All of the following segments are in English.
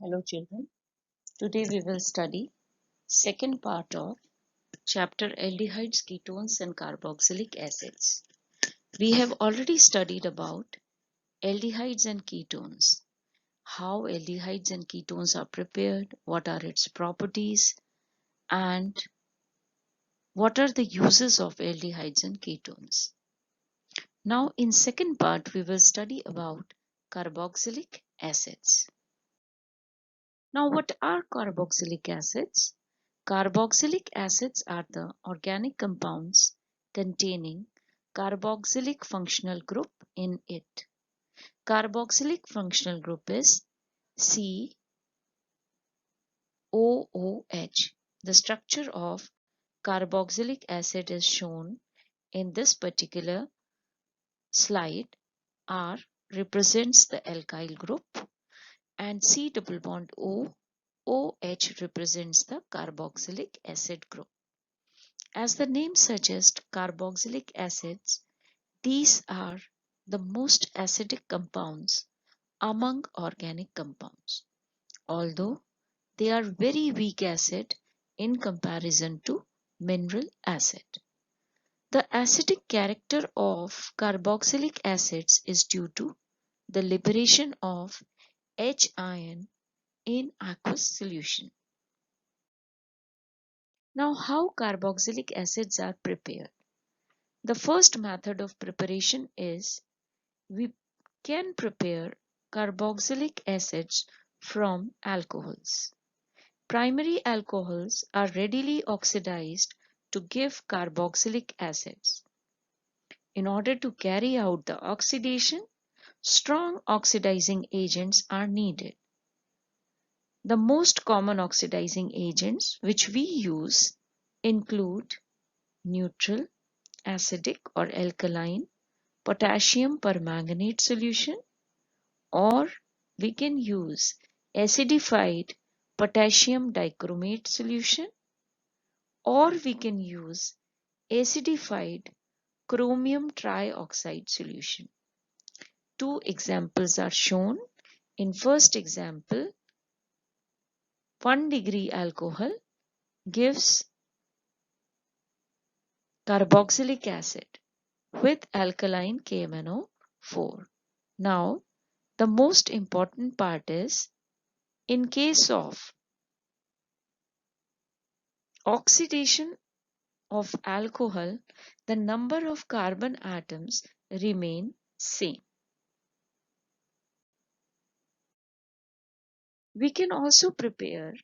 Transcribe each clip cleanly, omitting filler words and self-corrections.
Hello children, today we will study second part of chapter Aldehydes, Ketones and Carboxylic Acids. We have already studied about aldehydes and ketones, how aldehydes and ketones are prepared, what are its properties, and what are the uses of aldehydes and ketones. Now in second part we will study about carboxylic acids. Now what are carboxylic acids? Carboxylic acids are the organic compounds containing carboxylic functional group in it. Carboxylic functional group is COOH. The structure of carboxylic acid is shown in this particular slide. R represents the alkyl group and C double bond OH represents the carboxylic acid group. As the name suggests, carboxylic acids, these are the most acidic compounds among organic compounds, although they are very weak acid in comparison to mineral acid. The acidic character of carboxylic acids is due to the liberation of H ion in aqueous solution. Now, how carboxylic acids are prepared? The first method of preparation is we can prepare carboxylic acids from alcohols. Primary alcohols are readily oxidized to give carboxylic acids. In order to carry out the oxidation, strong oxidizing agents are needed. The most common oxidizing agents which we use include neutral, acidic or alkaline, potassium permanganate solution, or we can use acidified potassium dichromate solution, or we can use acidified chromium trioxide solution. Two examples are shown. In first example, 1 degree alcohol gives carboxylic acid with alkaline KMnO4. Now, the most important part is in case of oxidation of alcohol, the number of carbon atoms remain same. We can also prepare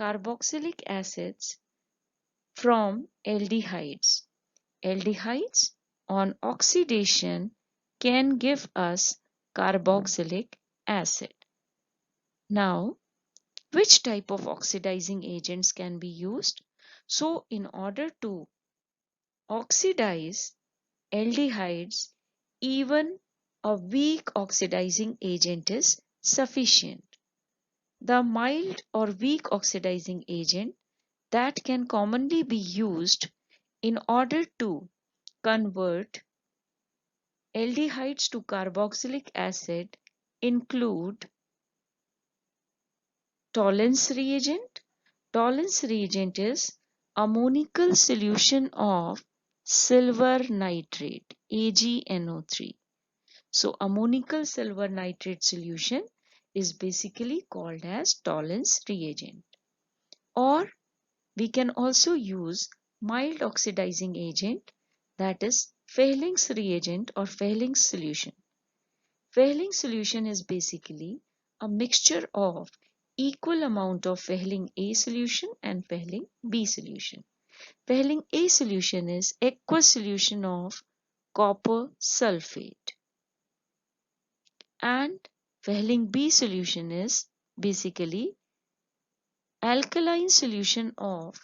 carboxylic acids from aldehydes. Aldehydes on oxidation can give us carboxylic acid. Now, which type of oxidizing agents can be used? So, in order to oxidize aldehydes, even a weak oxidizing agent is sufficient. The mild or weak oxidizing agent that can commonly be used in order to convert aldehydes to carboxylic acid include Tollen's reagent. Tollen's reagent is ammoniacal solution of silver nitrate AgNO3. So ammoniacal silver nitrate solution is basically called as Tollen's reagent. Or we can also use mild oxidizing agent, that is Fehling's reagent or Fehling's solution. Fehling's solution is basically a mixture of equal amount of Fehling A solution and Fehling B solution. Fehling A solution is aqueous solution of copper sulfate and Fehling B solution is basically alkaline solution of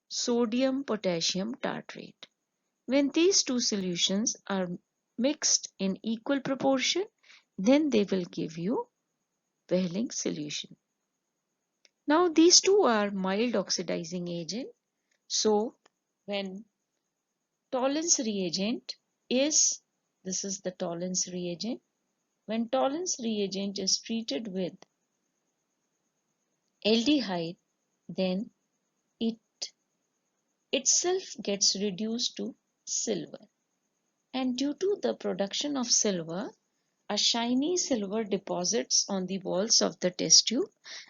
sodium potassium tartrate. When these two solutions are mixed in equal proportion, then they will give you Fehling solution. Now these two are mild oxidizing agent. So when Tollen's reagent is, this is the Tollen's reagent. When Tollen's reagent is treated with aldehyde, then it itself gets reduced to silver. And due to the production of silver, a shiny silver deposits on the walls of the test tube,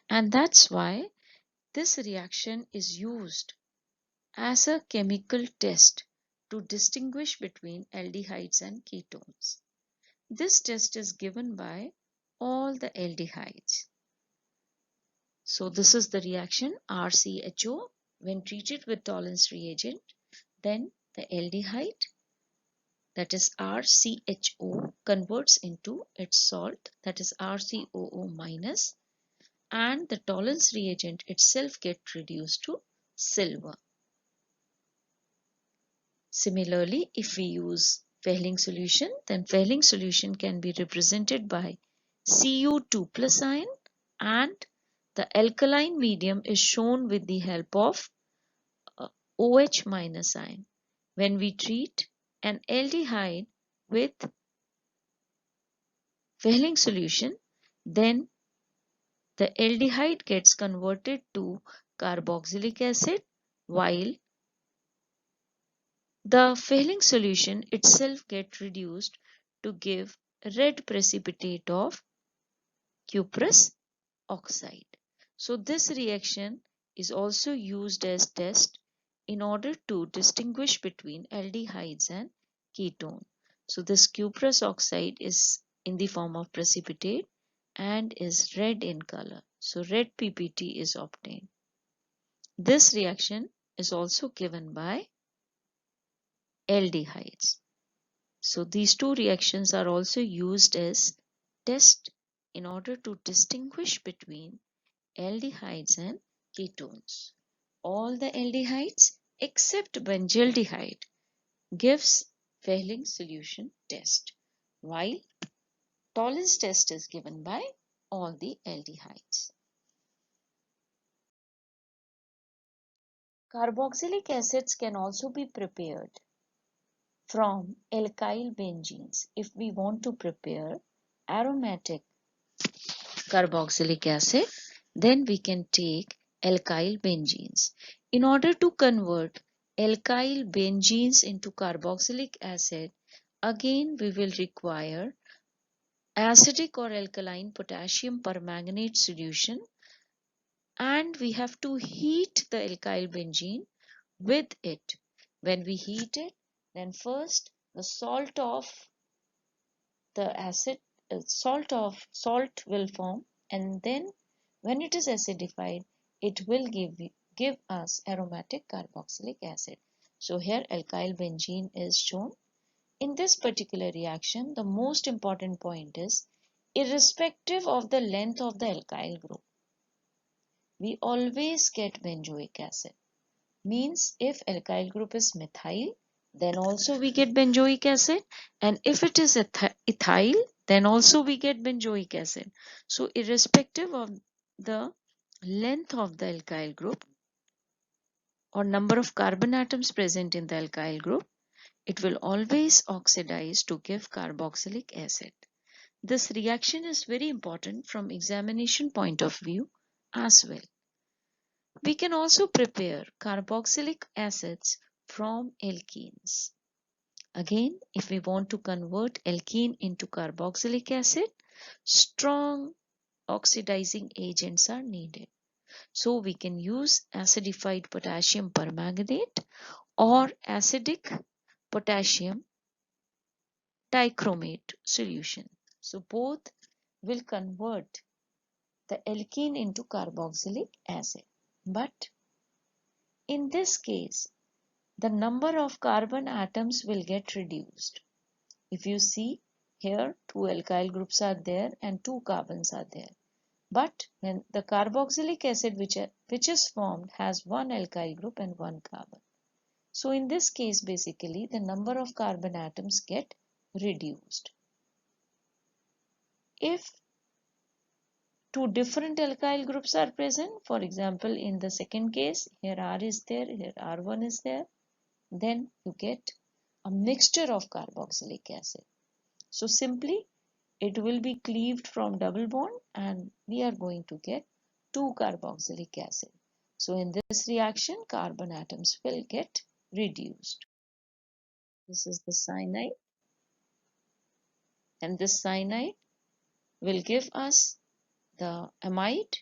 and that's why this reaction is used as a chemical test to distinguish between aldehydes and ketones. This test is given by all the aldehydes. So this is the reaction RCHO when treated with Tollen's reagent. Then the aldehyde, that is RCHO, converts into its salt, that is RCOO minus, and the Tollen's reagent itself gets reduced to silver. Similarly, if we use Fehling solution, then Fehling solution can be represented by Cu2 plus ion, and the alkaline medium is shown with the help of OH minus ion. When we treat an aldehyde with Fehling solution, then the aldehyde gets converted to carboxylic acid, while the Fehling solution itself gets reduced to give red precipitate of cuprous oxide. So this reaction is also used as test in order to distinguish between aldehydes and ketone. So this cuprous oxide is in the form of precipitate and is red in color. So red PPT is obtained. This reaction is also given by aldehydes. So these two reactions are also used as test in order to distinguish between aldehydes and ketones. All the aldehydes except benzaldehyde gives Fehling solution test, while Tollen's test is given by all the aldehydes. Carboxylic acids can also be prepared from alkyl benzenes. If we want to prepare aromatic carboxylic acid, then we can take alkyl benzenes. In order to convert alkyl benzenes into carboxylic acid, again we will require acidic or alkaline potassium permanganate solution, and we have to heat the alkyl benzene with it. When we heat it, then first the salt of the acid salt will form, and then when it is acidified, it will give us aromatic carboxylic acid. So here alkyl benzene is shown. In this particular reaction, the most important point is irrespective of the length of the alkyl group, we always get benzoic acid. Means if alkyl group is methyl, then also we get benzoic acid, and if it is ethyl, then also we get benzoic acid. So irrespective of the length of the alkyl group or number of carbon atoms present in the alkyl group, it will always oxidize to give carboxylic acid. This reaction is very important from examination point of view as well. We can also prepare carboxylic acids from alkenes. Again, if we want to convert alkene into carboxylic acid, strong oxidizing agents are needed. So we can use acidified potassium permanganate or acidic potassium dichromate solution. So both will convert the alkene into carboxylic acid. But in this case, the number of carbon atoms will get reduced. If you see here, two alkyl groups are there and two carbons are there. But when the carboxylic acid which is formed has one alkyl group and one carbon. So in this case, basically, the number of carbon atoms get reduced. If two different alkyl groups are present, for example, in the second case, here R is there, here R1 is there, then you get a mixture of carboxylic acid. So simply it will be cleaved from double bond and we are going to get 2 carboxylic acid. So in this reaction, carbon atoms will get reduced. This is the cyanide, and this cyanide will give us the amide,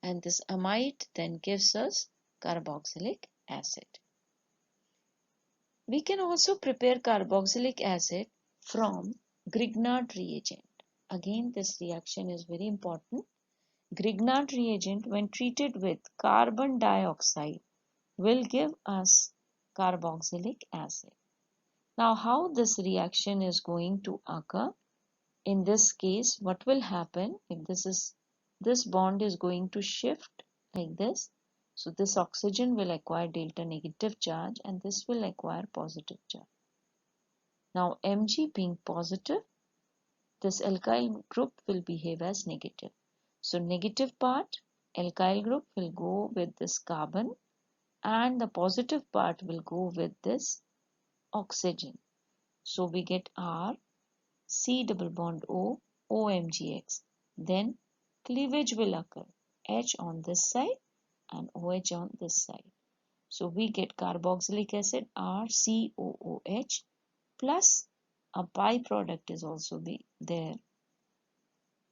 and this amide then gives us carboxylic acid. We can also prepare carboxylic acid from Grignard reagent. Again, this reaction is very important. Grignard reagent, when treated with carbon dioxide, will give us carboxylic acid. Now, how this reaction is going to occur? In this case, what will happen if this bond is going to shift like this? So this oxygen will acquire delta negative charge and this will acquire positive charge. Now Mg being positive, this alkyl group will behave as negative. So negative part, alkyl group will go with this carbon and the positive part will go with this oxygen. So we get R, C double bond O, OMgX. Then cleavage will occur, H on this side and OH on this side. So we get carboxylic acid RCOOH plus a byproduct is also there.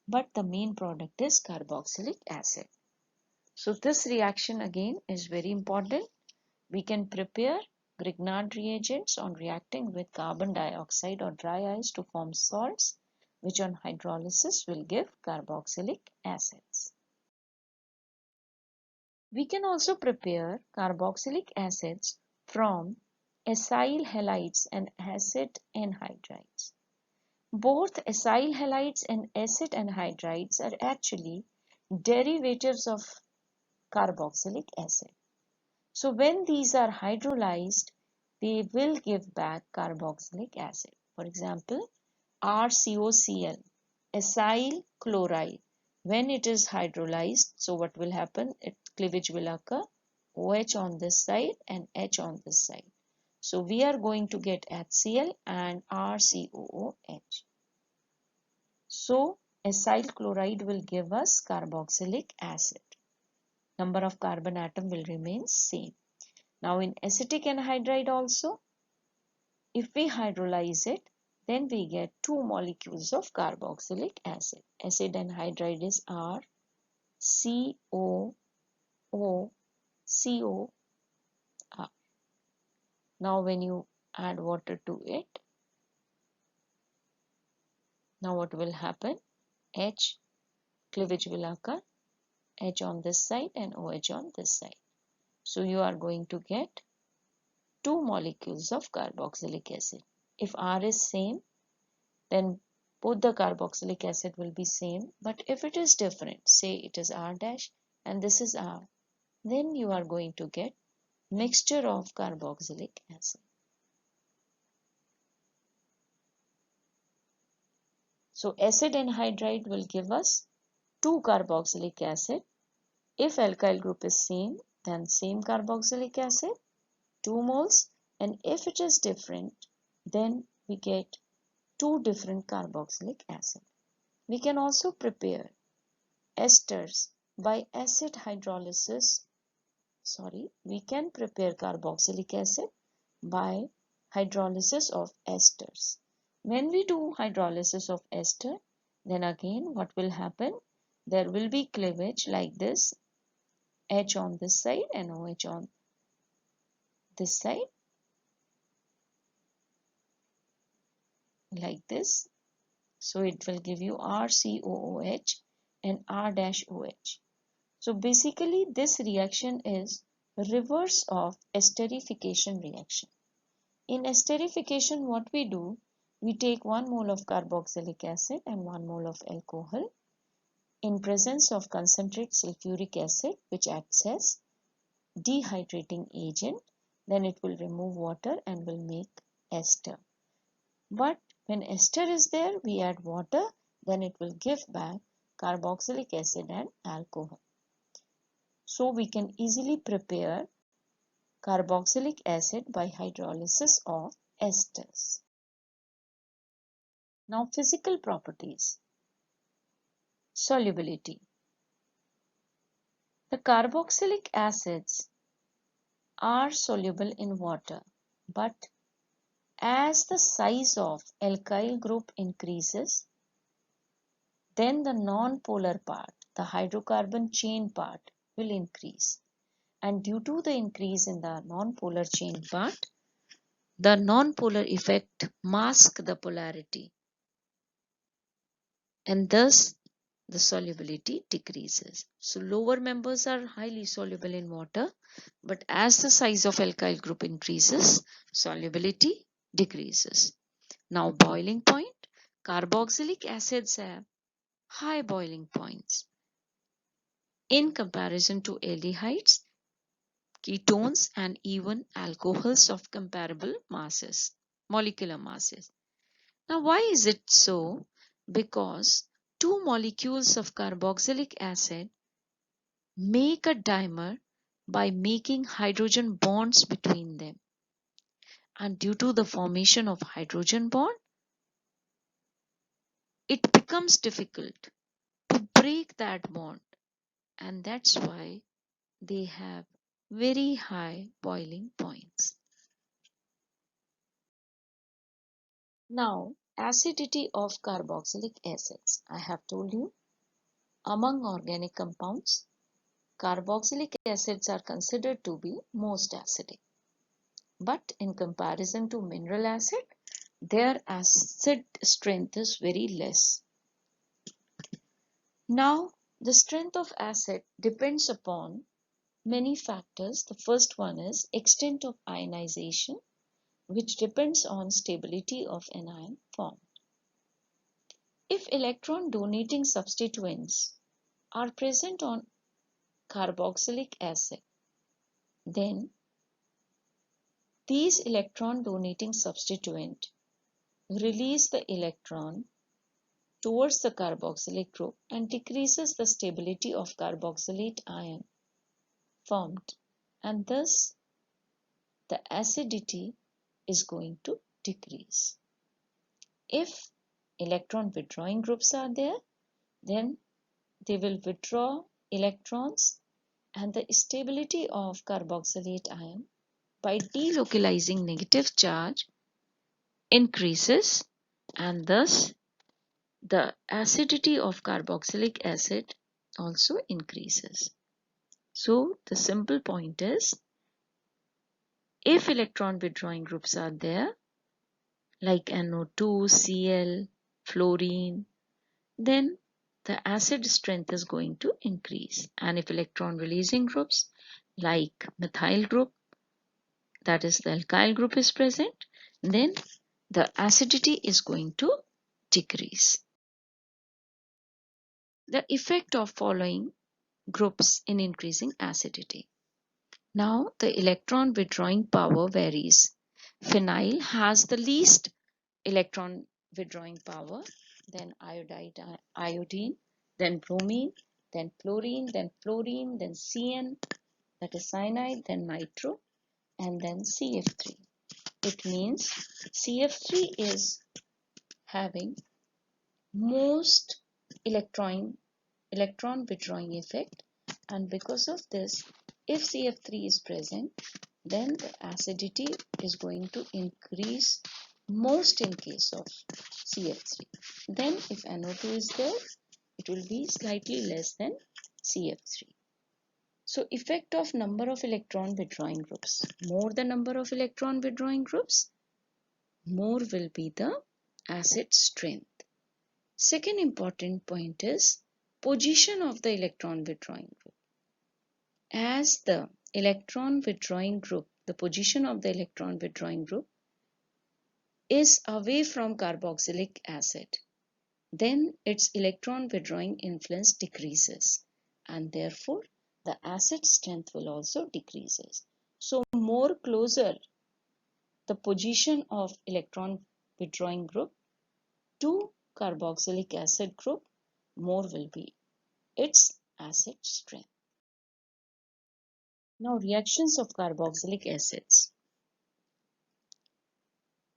But the main product is carboxylic acid. So this reaction again is very important. We can prepare Grignard reagents on reacting with carbon dioxide or dry ice to form salts, which on hydrolysis will give carboxylic acids. We can also prepare carboxylic acids from acyl halides and acid anhydrides. Both acyl halides and acid anhydrides are actually derivatives of carboxylic acid. So when these are hydrolyzed, they will give back carboxylic acid. For example, RCOCl, acyl chloride. When it is hydrolyzed, so what will happen? Cleavage will occur, OH on this side and H on this side. So we are going to get HCl and RCOOH. So acyl chloride will give us carboxylic acid. Number of carbon atom will remain same. Now in acetic anhydride also, if we hydrolyze it, then we get 2 molecules of carboxylic acid. Acid anhydride is RCOOCO. Now when you add water to it, now what will happen? H, cleavage will occur, H on this side and OH on this side. So you are going to get 2 molecules of carboxylic acid. If R is same, then both the carboxylic acid will be same. But if it is different, say it is R dash and this is R, then you are going to get mixture of carboxylic acid. So acid anhydride will give us 2 carboxylic acid. If alkyl group is same, then same carboxylic acid, 2 moles. And if it is different, then we get 2 different carboxylic acid. We can also prepare esters by acid hydrolysis. We can prepare carboxylic acid by hydrolysis of esters. When we do hydrolysis of ester, then again what will happen? There will be cleavage like this, H on this side and OH on this side, like this. So it will give you RCOOH and R-OH. So basically this reaction is reverse of esterification reaction. In esterification, what we do, we take 1 mole of carboxylic acid and 1 mole of alcohol in presence of concentrate sulfuric acid, which acts as dehydrating agent. Then it will remove water and will make ester. But when ester is there, we add water, then it will give back carboxylic acid and alcohol. So we can easily prepare carboxylic acid by hydrolysis of esters. Now physical properties. Solubility. The carboxylic acids are soluble in water, but as the size of alkyl group increases, then the non-polar part, the hydrocarbon chain part, will increase. And due to the increase in the non-polar chain part, the non-polar effect masks the polarity, and thus the solubility decreases. So lower members are highly soluble in water, but as the size of alkyl group increases, solubility decreases. Now boiling point, carboxylic acids have high boiling points in comparison to aldehydes, ketones, and even alcohols of comparable masses, molecular masses. Now why is it so? Because two molecules of carboxylic acid make a dimer by making hydrogen bonds between them. And due to the formation of hydrogen bond, it becomes difficult to break that bond. And that's why they have very high boiling points. Now, acidity of carboxylic acids. I have told you, among organic compounds, carboxylic acids are considered to be most acidic. But in comparison to mineral acid, their acid strength is very less. Now, the strength of acid depends upon many factors. The first one is extent of ionization, which depends on stability of anion formed. If electron donating substituents are present on carboxylic acid, then these electron donating substituent release the electron towards the carboxylic group and decreases the stability of carboxylate ion formed, and thus the acidity is going to decrease. If electron withdrawing groups are there, then they will withdraw electrons, and the stability of carboxylate ion by delocalizing negative charge increases, and thus the acidity of carboxylic acid also increases. So the simple point is, if electron withdrawing groups are there like NO2, Cl, fluorine, then the acid strength is going to increase. And if electron releasing groups like methyl group, that is the alkyl group, is present, then the acidity is going to decrease. The effect of following groups in increasing acidity. Now the electron withdrawing power varies. Phenyl has the least electron withdrawing power, then iodine, then bromine, then chlorine, then fluorine, then CN, that is cyanide, then nitro, and then CF3. It means CF3 is having most electron withdrawing effect, and because of this, if CF3 is present, then the acidity is going to increase most in case of CF3. Then if NO2 is there, it will be slightly less than CF3. So effect of number of electron withdrawing groups. More the number of electron withdrawing groups, more will be the acid strength. Second important point is position of the electron withdrawing group. As the electron withdrawing group, the position of the electron withdrawing group is away from carboxylic acid, then its electron withdrawing influence decreases, and therefore the acid strength will also decreases. So more closer the position of electron withdrawing group to carboxylic acid group, more will be its acid strength. Now reactions of carboxylic acids.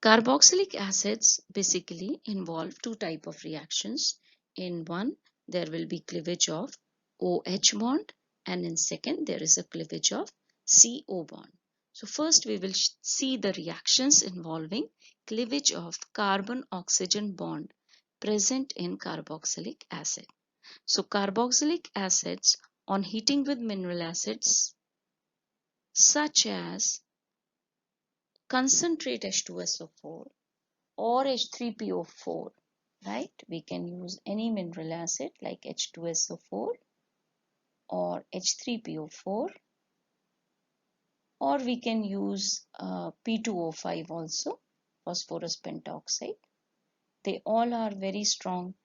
Carboxylic acids basically involve two types of reactions. In one, there will be cleavage of OH bond, and in second there is a cleavage of CO bond. So first we will see the reactions involving cleavage of carbon-oxygen bond present in carboxylic acid. So carboxylic acids on heating with mineral acids such as concentrate H2SO4 or H3PO4, right? We can use any mineral acid like H2SO4 or H3PO4, or we can use P2O5 also, phosphorus pentoxide. They all are very strong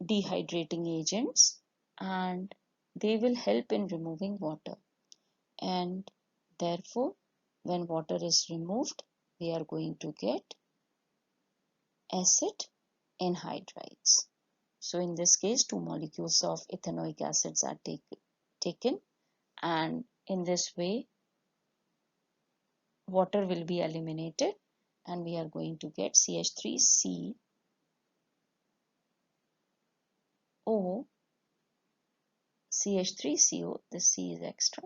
dehydrating agents and they will help in removing water. And therefore, when water is removed, we are going to get acid anhydrides. So in this case, 2 molecules of ethanoic acids are taken, and in this way, water will be eliminated and we are going to get CH3CO, CH3CO, the C is extra,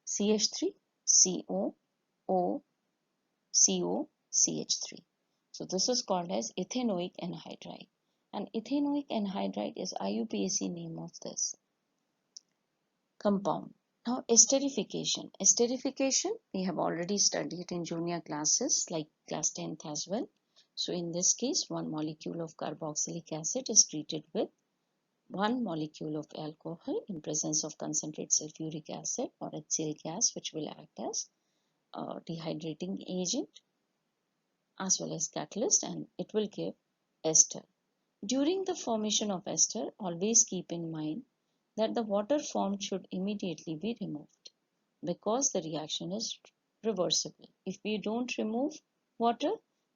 CH3CO, O, CO, CH3. So this is called as ethanoic anhydride, and ethanoic anhydride is IUPAC name of this compound. Now esterification. Esterification we have already studied in junior classes like class 10th as well. So in this case, 1 molecule of carboxylic acid is treated with 1 molecule of alcohol in presence of concentrate sulfuric acid or acyl gas, which will act as a dehydrating agent as well as catalyst, and it will give ester. During the formation of ester, always keep in mind that the water formed should immediately be removed because the reaction is reversible. If we don't remove water,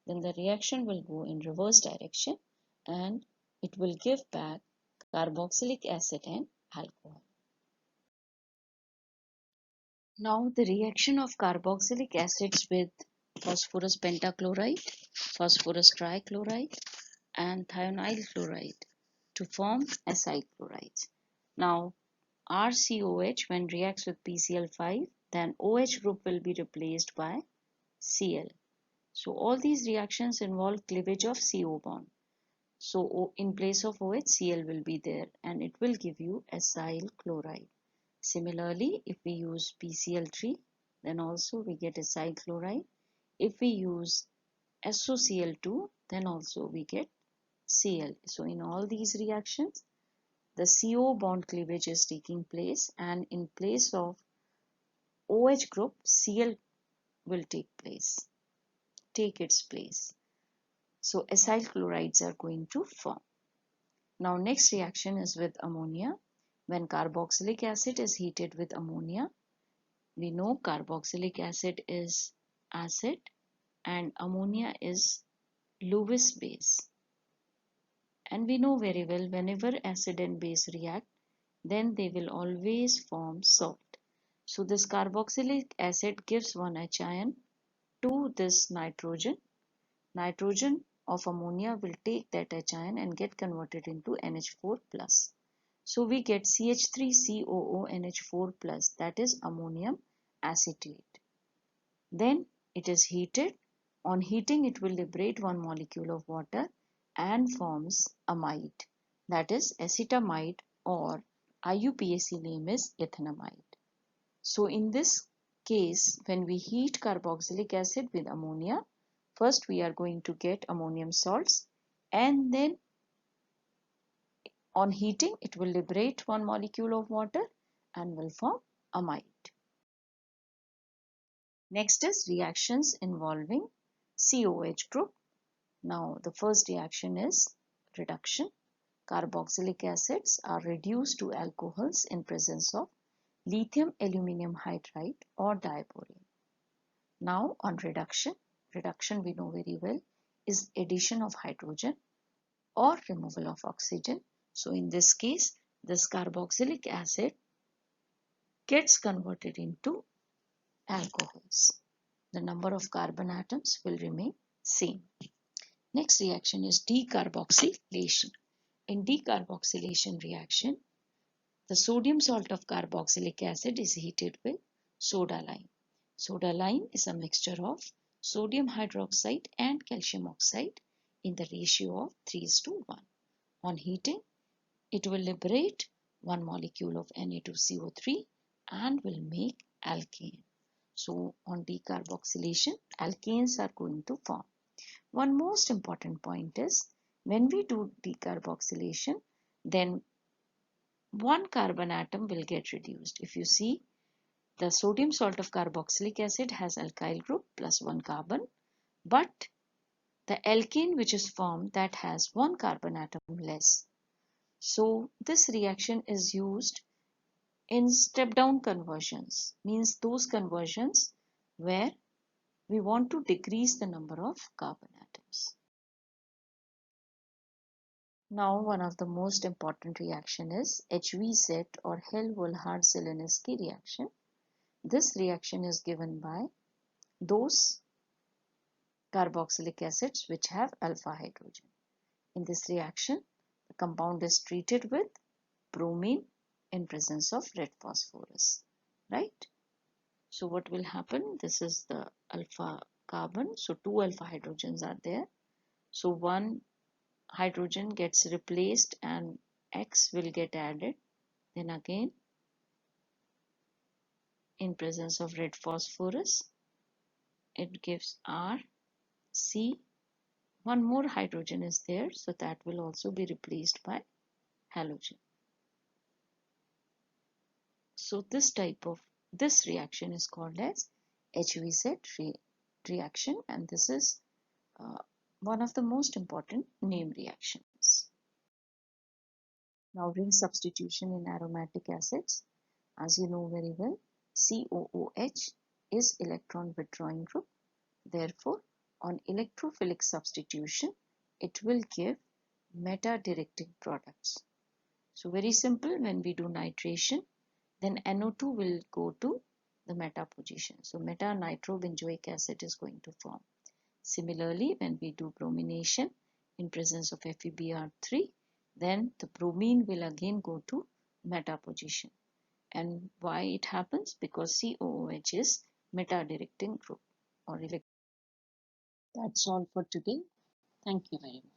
then the reaction will go in reverse direction and it will give back carboxylic acid and alcohol. Now the reaction of carboxylic acids with phosphorus pentachloride, phosphorus trichloride and thionyl chloride to form acyl chlorides. Now RCOH when reacts with PCl5, then OH group will be replaced by Cl. So all these reactions involve cleavage of CO bond. So in place of OH, Cl will be there and it will give you acyl chloride. Similarly, if we use PCl3, then also we get acyl chloride. If we use SOCl2, then also we get Cl. So in all these reactions, the CO bond cleavage is taking place and in place of OH group, Cl will take its place. So acyl chlorides are going to form. Now next reaction is with ammonia. When carboxylic acid is heated with ammonia, we know carboxylic acid is acid and ammonia is Lewis base. And we know very well whenever acid and base react, then they will always form salt. So this carboxylic acid gives one H ion to this nitrogen. Nitrogen of ammonia will take that H ion and get converted into NH4 plus. So we get CH3COONH4 plus, that is ammonium acetate. Then it is heated. On heating it will liberate 1 molecule of water and forms amide, that is acetamide, or IUPAC name is ethanamide. So in this case, when we heat carboxylic acid with ammonia, first we are going to get ammonium salts and then on heating it will liberate 1 molecule of water and will form amide. Next is reactions involving COH group. Now the first reaction is reduction. Carboxylic acids are reduced to alcohols in presence of lithium aluminium hydride or diborane. Now on reduction we know very well is addition of hydrogen or removal of oxygen. So in this case, this carboxylic acid gets converted into alcohols. The number of carbon atoms will remain same. Next reaction is decarboxylation. In decarboxylation reaction, The sodium salt of carboxylic acid is heated with soda lime. Soda lime is a mixture of sodium hydroxide and calcium oxide in the ratio of 3:1. On heating, it will liberate one molecule of Na2CO3 and will make alkane. So on decarboxylation, alkanes are going to form. One most important point is when we do decarboxylation, then one carbon atom will get reduced. If you see, the sodium salt of carboxylic acid has alkyl group plus one carbon, but the alkane which is formed, that has one carbon atom less. So this reaction is used in step down conversions, means those conversions where we want to decrease the number of carbon atoms. Now one of the most important reaction is HVZ or Hell-Volhard-Zelinsky reaction. This reaction is given by those carboxylic acids which have alpha hydrogen. In this reaction, the compound is treated with bromine in presence of red phosphorus, right? So what will happen? This is the alpha carbon. So two alpha hydrogens are there. So one hydrogen gets replaced and X will get added. Then again, in presence of red phosphorus, it gives R, C. One more hydrogen is there, so that will also be replaced by halogen. So this reaction is called as HVZ reaction, and this is one of the most important name reactions. Now ring substitution in aromatic acids. As you know very well, COOH is electron withdrawing group. Therefore, on electrophilic substitution, it will give meta-directing products. So very simple, when we do nitration, then NO2 will go to the meta position. So meta-nitrobenzoic acid is going to form. Similarly, when we do bromination in presence of FeBr3, then the bromine will again go to meta position. And why it happens? Because COOH is meta-directing group or electron. That's all for today. Thank you very much.